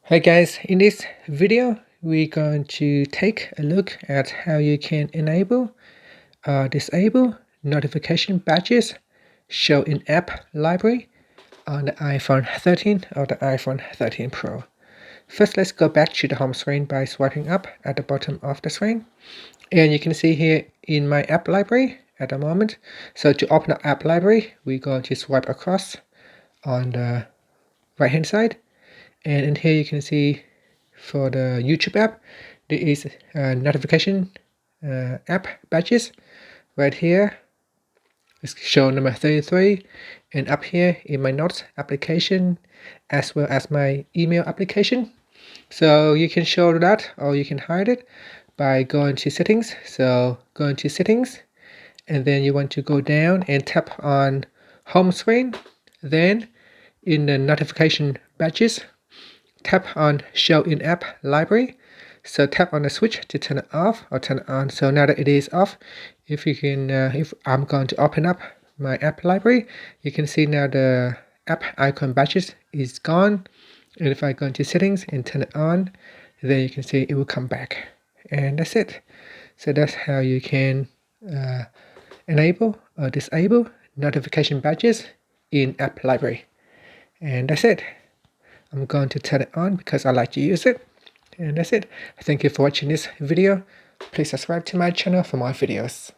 Hi guys, in this video we're going to take a look at how you can enable or disable notification badges show in app library on the iPhone 13 or the iPhone 13 Pro. First, let's go back to the home screen by swiping up at the bottom of the screen. And you can see here in my app library at the moment. So to open the app library, we're going to swipe across on the right hand side. And in here you can see for the YouTube app, there is a notification app badges. Right here, it's show number 33. And up here in my notes application, as well as my email application. So you can show that or you can hide it by going to settings. So going to settings, and then you want to go down and tap on home screen. Then in the notification badges, tap on show in app library. So tap on the switch to turn it off or turn it on. So now that it is off, if I'm going to open up my app library, you can see now the app icon badges is gone. And if I go into settings and turn it on, then you can see it will come back. And that's it. So that's how you can enable or disable notification badges in app library. And that's it. I'm going to turn it on because I like to use it. And that's it. Thank you for watching this video. Please subscribe to my channel for more videos.